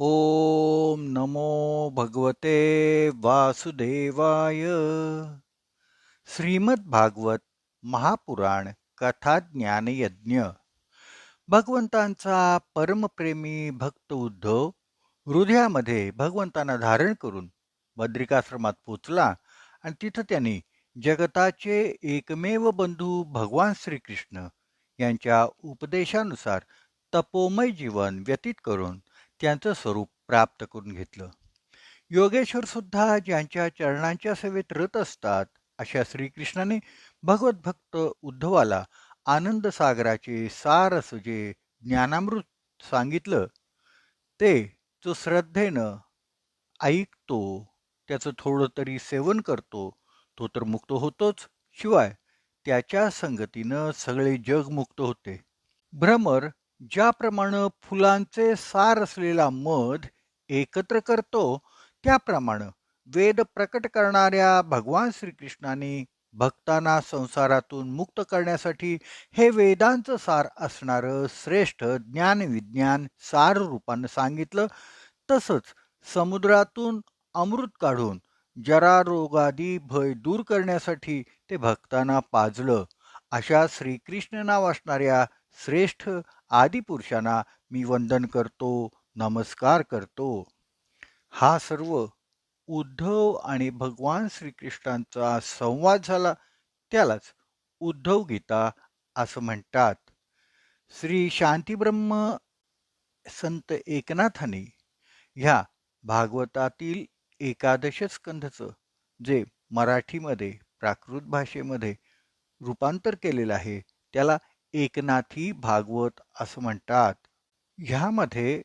ओम नमो भगवते वासुदेवाय. श्रीमद भागवत महापुराण कथा ज्ञान यज्ञ. भगवंतांचा परमप्रेमी भक्त उद्धव हृदयामध्ये भगवंतांना धारण करून बद्रिकाश्रमात पोचला आणि तिथं त्यांनी जगताचे एकमेव बंधू भगवान श्रीकृष्ण यांच्या उपदेशानुसार तपोमय जीवन व्यतीत करून त्यांचं स्वरूप प्राप्त करून घेतलं. योगेश्वर सुद्धा ज्यांच्या चरणांच्या सेवेत रत असतात अशा श्रीकृष्णाने भगवत भक्त उद्धवाला आनंद सागराचे सार असं जे ज्ञानामृत सांगितलं ते जो श्रद्धेनं ऐकतो, त्याचं थोडं तरी सेवन करतो, तो तर मुक्त होतोच, शिवाय त्याच्या संगतीनं सगळे जग मुक्त होते. भ्रमर ज्याप्रमाणे फुलांचे सार असलेला मध एकत्र करतो, त्याप्रमाणे वेद प्रकट करणाऱ्या भगवान श्रीकृष्णाने भक्तांना संसारातून मुक्त करण्यासाठी हे वेदांचं सार असणारं श्रेष्ठ ज्ञान विज्ञान सार रूपानं सांगितलं. तसंच समुद्रातून अमृत काढून जरारोगादी भय दूर करण्यासाठी ते भक्तांना पाजलं. अशा श्रीकृष्ण नाव असणाऱ्या श्रेष्ठ आदिपुरुषांना मी वंदन करतो, नमस्कार करतो. हा सर्व उद्धव आणि भगवान श्रीकृष्णांचा संवाद झाला, त्यालाच उद्धव गीता असं म्हणतात. श्री शांतीब्रह्म संत एकनाथांनी ह्या भागवतातील एकादश स्कंधचं जे मराठीमध्ये प्राकृत भाषेमध्ये रूपांतर केलेलं आहे, त्याला एकनाथी भागवत असं म्हणतात. ह्यामध्ये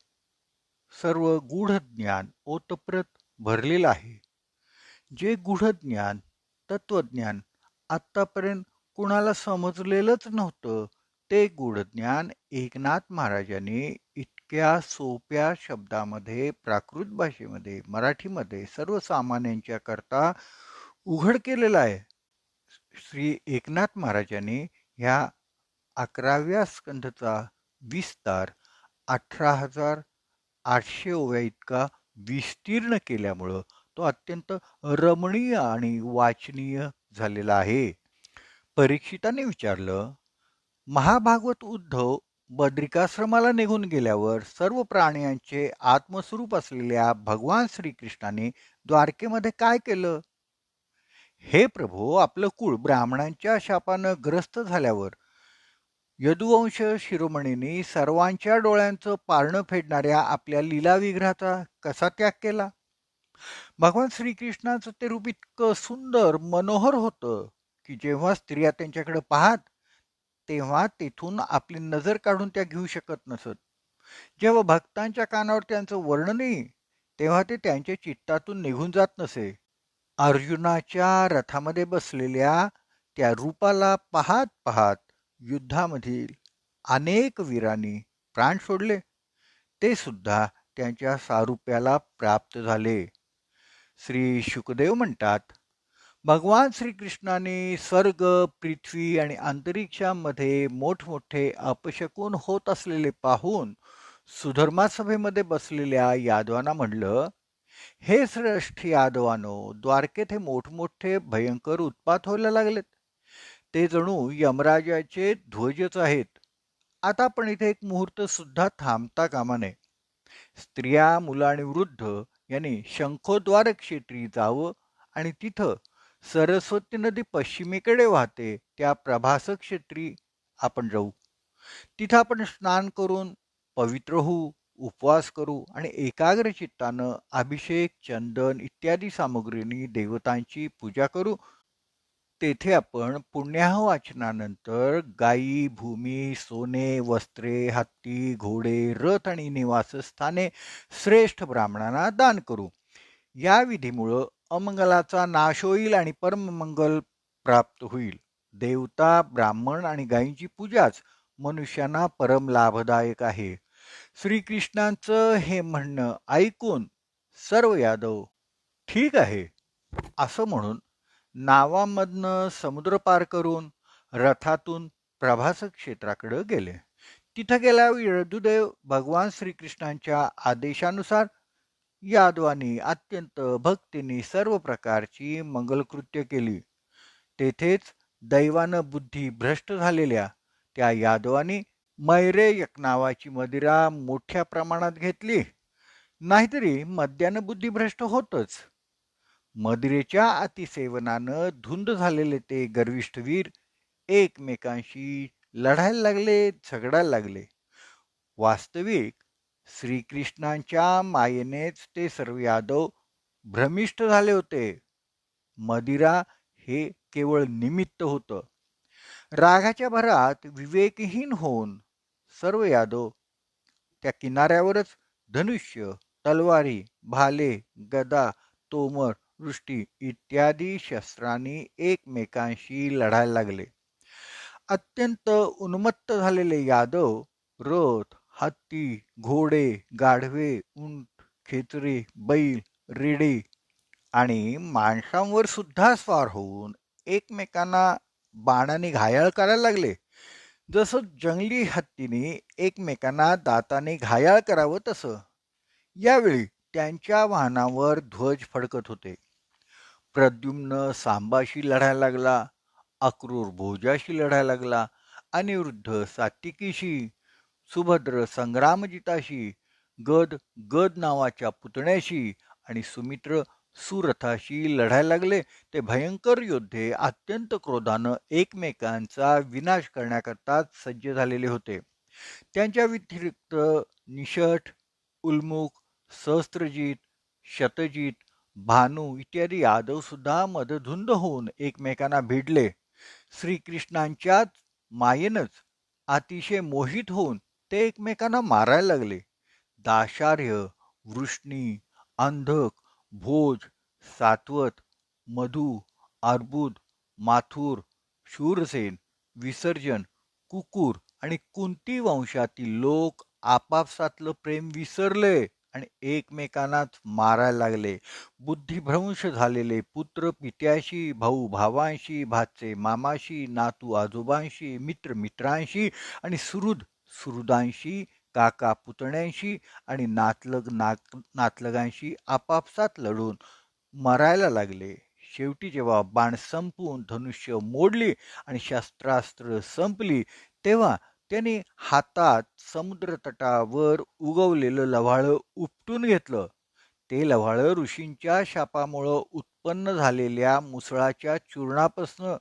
सर्व गूढ ज्ञान ओतप्रत भरलेलं आहे. जे गूढ ज्ञान तत्वज्ञान आत्तापर्यंत कुणाला समजलेलंच नव्हतं, ते गूढ ज्ञान एकनाथ महाराजांनी इतक्या सोप्या शब्दामध्ये प्राकृत भाषेमध्ये मराठीमध्ये सर्वसामान्यांच्या करता उघड केलेलं आहे. श्री एकनाथ महाराजांनी ह्या 11व्या स्कंधचा विस्तार 18,800 ओव्या इतका विस्तीर्ण केल्यामुळं तो अत्यंत रमणीय आणि वाचनीय झालेला आहे. परीक्षिताने विचारलं, महाभागवत उद्धव बद्रिकाश्रमाला निघून गेल्यावर सर्व प्राण्यांचे आत्मस्वरूप असलेल्या भगवान श्रीकृष्णाने द्वारकेमध्ये काय केलं? हे प्रभू, आपलं कुळ ब्राह्मणांच्या शापानं ग्रस्त झाल्यावर यदुवंश शिरोमणींनी सर्वांच्या डोळ्यांचं पारणं फेडणाऱ्या आपल्या लीला विग्रहाचा कसा त्याग केला? भगवान श्रीकृष्णाचं ते रूप इतकं सुंदर मनोहर होतं की जेव्हा स्त्रिया त्यांच्याकडे पाहत तेव्हा तिथून आपली नजर काढून त्या घेऊ शकत नसत. जेव्हा भक्तांच्या कानावर त्यांचं वर्णनही तेव्हा ते त्यांच्या चित्तातून निघून जात नसे. अर्जुनाच्या रथामध्ये बसलेल्या त्या रूपाला पाहत पाहत युद्धामधील अनेक वीरांनी प्राण सोडले, ते सुद्धा त्यांच्या सारुप्याला प्राप्त झाले. श्री शुकदेव म्हणतात, भगवान श्रीकृष्णाने स्वर्ग पृथ्वी आणि अंतरिक्षामध्ये मोठमोठे अपशकून होत असलेले पाहून सुधर्मा सभेमध्ये बसलेल्या यादवांना म्हणलं, हे श्रेष्ठ यादवानो, द्वारकेत हे मोठमोठे भयंकर उत्पात व्हायला लागलेत. ते जणू यमराजाचे ध्वजच आहेत. आता आपण इथे एक मुहूर्त सुद्धा थांबता कामा नये. स्त्रिया मुलं आणि वृद्ध यांनी शंखोद्वार क्षेत्री जावं आणि तिथं सरस्वती नदी पश्चिमेकडे वाहते त्या प्रभास क्षेत्री आपण जाऊ. तिथं आपण स्नान करून पवित्र होऊ, उपवास करू आणि एकाग्र चित्तानं अभिषेक चंदन इत्यादी सामग्रींनी देवतांची पूजा करू. तेथे आपण पुण्याह वाचनानंतर गायी भूमी सोने वस्त्रे हत्ती घोडे रथ आणि निवासस्थाने श्रेष्ठ ब्राह्मणांना दान करू. या विधीमुळं अमंगलाचा नाश होईल आणि परममंगल प्राप्त होईल. देवता ब्राह्मण आणि गायींची पूजाच मनुष्यांना परम लाभदायक आहे. श्रीकृष्णांचं हे म्हणणं ऐकून सर्व यादव ठीक आहे असं म्हणून नावामधनं समुद्र पार करून रथातून प्रभास क्षेत्राकडे गेले. तिथं गेल्यावर यदुदेव भगवान श्रीकृष्णांच्या आदेशानुसार यादवांनी अत्यंत भक्तीने सर्व प्रकारची मंगलकृत्य केली. तेथेच दैवानं बुद्धी भ्रष्ट झालेल्या त्या यादवांनी मैरेयक नावाची मदिरा मोठ्या प्रमाणात घेतली. नाहीतरी मद्यानं बुद्धी भ्रष्ट होतच. मदिरेच्या अतिसेवनानं धुंद झालेले ते गर्विष्ठ वीर एकमेकांशी लढायला लागले, झगडायला लागले. वास्तविक श्रीकृष्णांच्या मायेनेच ते सर्व यादव भ्रमिष्ट झाले होते. मदिरा हे केवळ निमित्त होतं. रागाच्या भरात विवेकहीन होऊन सर्व यादव त्या किनाऱ्यावरच धनुष्य, तलवारी, भाले, गदा, तोमर, वृष्टी इत्यादी शस्त्रांनी एकमेकांशी लढायला लागले. अत्यंत उन्मत्त झालेले यादव रथ, हत्ती, घोडे, गाढवे, उंट, खेचरे, बैल, रेडे आणि माणसांवर सुद्धा स्वार होऊन एकमेकांना बाणाने घायाळ करायला लागले. जसं जंगली हत्तीने एकमेकांना दाताने घायाळ करावं तसं. यावेळी त्यांच्या वाहनावर ध्वज फडकत होते. प्रद्युम्न सांबाशी लढायला लागला, अक्रूर भोजाशी लढायला लागला, अनिरुद्ध सात्विकीशी, सुभद्र संग्रामजिताशी, गद गद नावाच्या पुतण्याशी आणि सुमित्र सुरथाशी लढायला लागले. ते भयंकर योद्धे अत्यंत क्रोधानं एकमेकांचा विनाश करण्याकरता सज्ज झालेले होते. त्यांच्या व्यतिरिक्त निषठ, उल्मुख, सहस्त्रजित, शतजित, भानू इत्यादी यादव सुद्धा मदधुंद होऊन एकमेकांना भिडले. श्रीकृष्णांच्याच मायेनच अतिशय मोहित होऊन ते एकमेकांना मारायला लागले. दाशार्य, वृष्णी, अंधक, भोज, सात्वत, मधु, अर्बुद, माथुर, शूरसेन, विसर्जन, कुकुर आणि कुंती वंशातील लोक आपापसातलं प्रेम विसरले आणि एकमेकांनाच मारायला लागले. बुद्धिभ्रंश झालेले पुत्र पित्याशी, भाऊ भावांशी, भाचे मामाशी, नातू आजोबांशी, मित्र मित्रांशी आणि सुहृद सुहृदांशी, काका पुतण्यांशी आणि नातलगांशी आपापसात लढून मरायला लागले. शेवटी जेव्हा बाण संपून धनुष्य मोडली आणि शस्त्रास्त्र संपली तेव्हा त्यांनी हातात समुद्रतटावर उगवलेलं लव्हाळं उपटून घेतलं. ते लव्हाळं ऋषींच्या शापामुळं उत्पन्न झालेल्या मुसळाच्या चूर्णापासून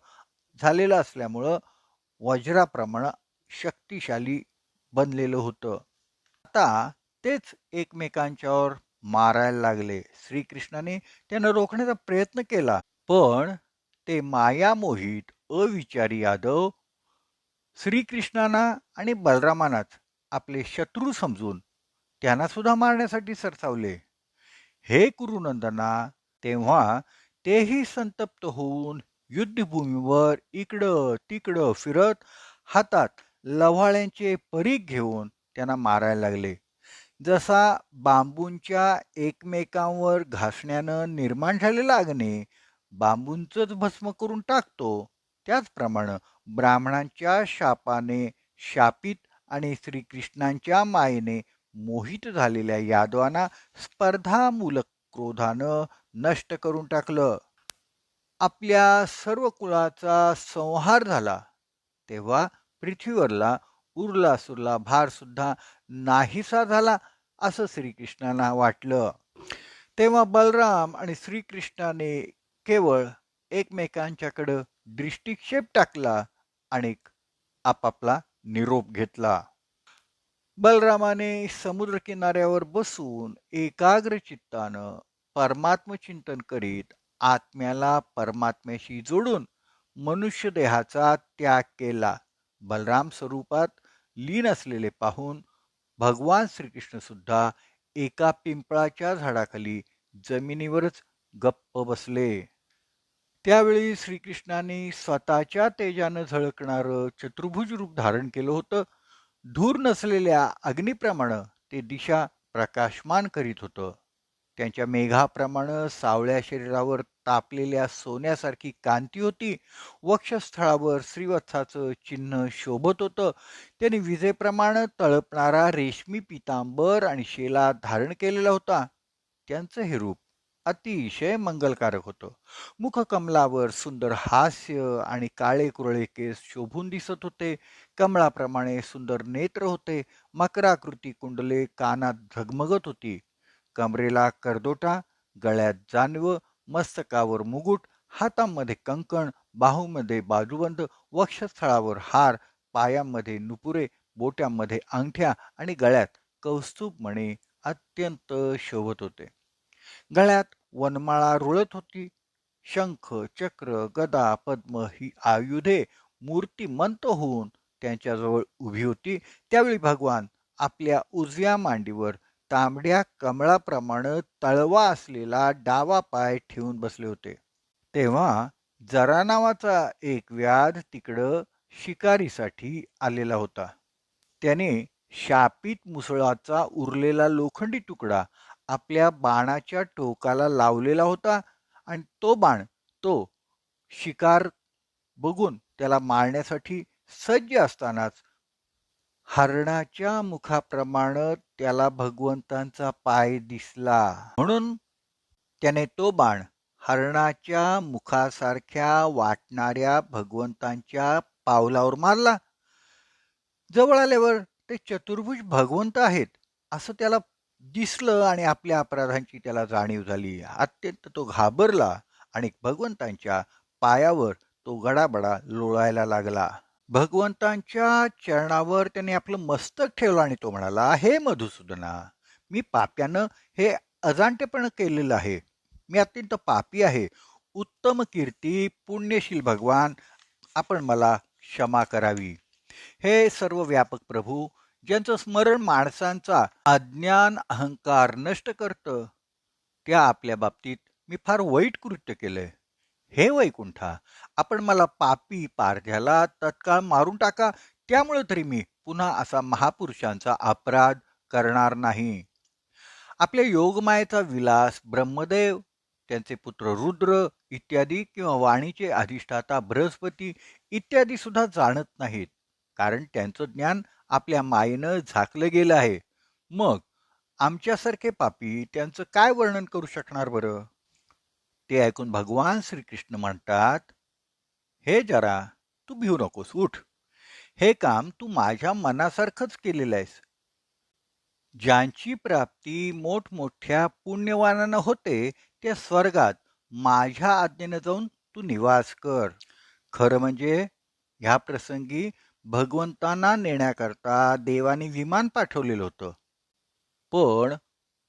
झालेलं असल्यामुळं वज्राप्रमाणे शक्तिशाली बनलेलं होतं. आता तेच एकमेकांच्यावर मारायला लागले. श्रीकृष्णाने त्यांना रोखण्याचा प्रयत्न केला, पण ते मायामोहित अविचारी यादव श्रीकृष्णांना आणि बलरामांनाच आपले शत्रू समजून त्यांना सुद्धा मारण्यासाठी सरसावले. हे कुरुनंदना, तेव्हा तेही संतप्त होऊन युद्धभूमीवर इकडं तिकडं फिरत हातात लव्हाळ्यांचे परीघ घेऊन त्यांना मारायला लागले. जसा बांबूंच्या एकमेकांवर घासण्यानं निर्माण झालेला अग्नी बांबूंचंच भस्म करून टाकतो, त्याचप्रमाणे ब्राह्मणांच्या शापाने शापित आणि श्रीकृष्णांच्या मायेने मोहित झालेल्या यादवांना स्पर्धामूलक क्रोधानं नष्ट करून टाकलं. आपल्या सर्व कुळाचा संहार झाला तेव्हा पृथ्वीवरला उरला भार सुद्धा नाहीसा झाला असं श्रीकृष्णांना वाटलं. तेव्हा बलराम आणि श्रीकृष्णाने केवळ एकमेकांच्याकडं दृष्टिक्षेप टाकला आणि आपापला निरोप घेतला. बलरामाने समुद्र किनाऱ्यावर बसून एकाग्र चित्तानं परमात्मचिंतन करीत आत्म्याला परमात्म्याशी जोडून मनुष्य देहाचा त्याग केला. बलराम स्वरूपात लीन असलेले पाहून भगवान श्रीकृष्ण सुद्धा एका पिंपळाच्या झाडाखाली जमिनीवरच गप्प बसले. त्यावेळी श्रीकृष्णाने स्वतःच्या तेजानं झळकणारं चतुर्भुज रूप धारण केलं होतं. धूर नसलेल्या अग्निप्रमाणे ते दिशा प्रकाशमान करीत होतं. त्यांच्या मेघाप्रमाणे सावळ्या शरीरावर तापलेल्या सोन्यासारखी कांती होती. वक्षस्थळावर श्रीवत्साचं चिन्ह शोभत होतं. त्यांनी विजेप्रमाणे तळपणारा रेशमी पितांबर आणि शेला धारण केलेला होता. त्यांचं हे रूप अतिशय मंगलकारक होतं. मुखकमलावर सुंदर हास्य आणि काळे कुरळे केस शोभून दिसत होते. कमळाप्रमाणे सुंदर नेत्र होते. मकराकृती कुंडले कानात झगमगत होती. कमरेला करदोटा, गळ्यात जानवं, मस्तकावर मुकुट, हातामध्ये कंकण, बाहूमध्ये बाजूबंद, वक्षस्थळावर हार, पायांमध्ये नुपुरे, बोट्यांमध्ये अंगठ्या आणि गळ्यात कौस्तुभ मणी अत्यंत शोभत होते. गळ्यात वनमाळा रुळत होती. शंख, चक्र, गदा, पद्म ही आयुधे मूर्तिमंत होऊन त्यांच्याजवळ उभी होती. त्यावेळी भगवान आपल्या उजव्या मांडीवर तांबड्या कमळाप्रमाणे तळवा असलेला डावा पाय ठेवून बसले होते. तेव्हा जरा नावाचा एक व्याध तिकडं शिकारीसाठी आलेला होता. त्याने शापित मुसळाचा उरलेला लोखंडी तुकडा आपल्या बाणाच्या टोकाला लावलेला होता आणि तो बाण तो शिकार बघून त्याला मारण्यासाठी सज्ज असतानाच हरणाच्या मुखाप्रमाणे त्याला भगवंतांचा पाय दिसला. म्हणून त्याने तो बाण हरणाच्या मुखासारख्या वाटणाऱ्या भगवंतांच्या पावलावर मारला. जवळ आल्यावर ते चतुर्भुज भगवंत आहेत असं त्याला दिसलं आणि आपल्या अपराधांची त्याला जाणीव झाली. अत्यंत तो घाबरला आणि भगवंतांच्या पायावर तो गडाबडा लोळायला लागला. भगवंतांच्या चरणावर त्याने आपलं मस्तक ठेवलं आणि तो म्हणाला, हे मधुसूदना, मी पाप्यानं हे अजाणतेपण केलेलं आहे. मी अत्यंत पापी आहे. उत्तम कीर्ती पुण्यशील भगवान, आपण मला क्षमा करावी. हे सर्व व्यापक प्रभू, ज्यांचं स्मरण माणसांचा अज्ञान अहंकार नष्ट करतं, त्या आपल्या बाबतीत मी फार वाईट कृत्य केलंय. हे वैकुंठा, आपण मला पापी पारध्याला तत्काळ मारून टाका. त्यामुळे तरी मी पुन्हा असा महापुरुषांचा अपराध करणार नाही. आपल्या योगमायेचा विलास ब्रह्मदेव, त्यांचे पुत्र रुद्र इत्यादी किंवा वाणीचे अधिष्ठाता बृहस्पती इत्यादी सुद्धा जाणत नाहीत, कारण त्यांचं ज्ञान आपल्या मायेनं झाकलं गेलं आहे. मग आमच्यासारखे पापी त्यांचं काय वर्णन करू शकणार बरं? ते ऐकून भगवान श्रीकृष्ण म्हणतात, हे जरा तू भिवू नकोस, उठ. हे काम तू माझ्या मनासारखंच केलेलं आहेस. ज्यांची प्राप्ती मोठमोठ्या पुण्यवानांना होते त्या स्वर्गात माझ्या आज्ञेनं जाऊन तू निवास कर. खरं म्हणजे ह्या प्रसंगी भगवंतांना नेण्याकरता देवाने विमान पाठवलेलं होतं. पण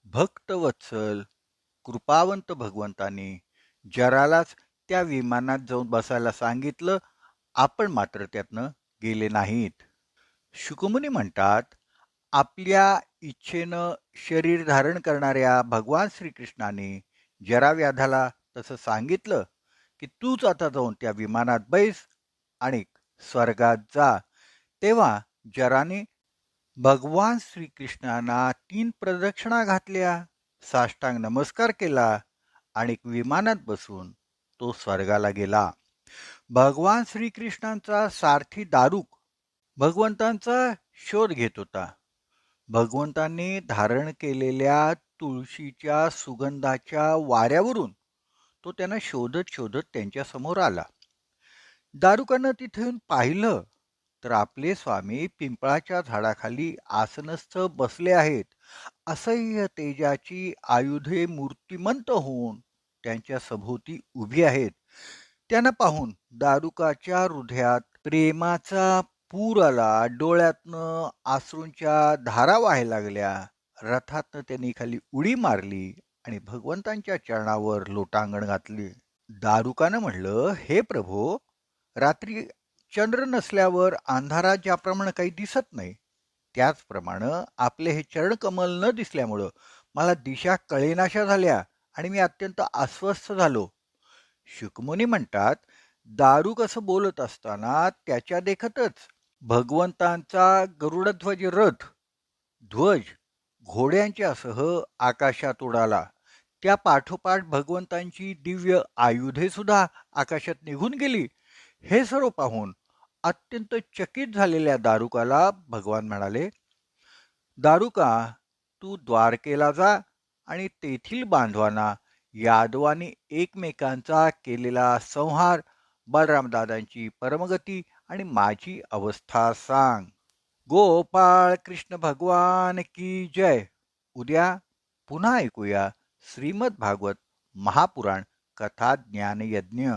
भक्तवत्सल कृपावंत भगवंतांनी जरालाच त्या विमानात जाऊन बसायला सांगितलं. आपण मात्र त्यातनं गेले नाहीत. शुकमुनी म्हणतात, आपल्या इच्छेनं शरीर धारण करणाऱ्या भगवान श्रीकृष्णाने जराव्याधाला तसं सांगितलं की तूच आता जाऊन त्या विमानात बैस आणि स्वर्गात जा. तेव्हा जराने भगवान श्रीकृष्णांना 3 प्रदक्षिणा घातल्या, साष्टांग नमस्कार केला आणि विमानात बसून तो स्वर्गाला गेला. भगवान श्रीकृष्णांचा सारथी दारुक भगवंतांचा शोध घेत होता. भगवंतांनी धारण केलेल्या तुळशीच्या सुगंधाच्या वाऱ्यावरून तो त्यांना शोधत शोधत त्यांच्या समोर आला. दारुकानं तिथून पाहिलं तर आपले स्वामी पिंपळाच्या झाडाखाली आसनस्थ बसले आहेत. असह्य तेजाची आयुधे मूर्तिमंत होऊन त्यांच्या सभोवती उभी आहेत. त्यांना पाहून दारुकाच्या हृदयात प्रेमाचा पूर आला. डोळ्यातनं अश्रूंच्या धारा व्हायला लागल्या. रथातनं त्यांनी खाली उडी मारली आणि भगवंतांच्या चरणावर लोटांगण घातली. दारुकानं म्हणलं, हे प्रभो, रात्री चंद्र नसल्यावर अंधारात ज्याप्रमाणे काही दिसत नाही, त्याचप्रमाणे आपले हे चरणकमल न दिसल्यामुळं मला दिशा कळेनाशा झाल्या आणि मी अत्यंत अस्वस्थ झालो. शुकमुनी म्हणतात, दारुक असं बोलत असताना त्याच्या देखतच भगवंतांचा गरुडध्वज रथ ध्वज घोड्यांच्यासह आकाशात उडाला. त्या पाठोपाठ भगवंतांची दिव्य आयुधे सुद्धा आकाशात निघून गेली. हे सर्व पाहून अत्यंत चकित झालेल्या दारुकाला भगवान म्हणाले, दारुका, तू द्वारकेला जा आणि तेथील बांधवांना यादवानी एकमेकांचा केलेला संहार, बलरामदादांची परमगती आणि माझी अवस्था सांग. गोपाळ कृष्ण भगवान की जय. उद्या पुन्हा ऐकूया श्रीमद भागवत महापुराण कथा ज्ञान यज्ञ.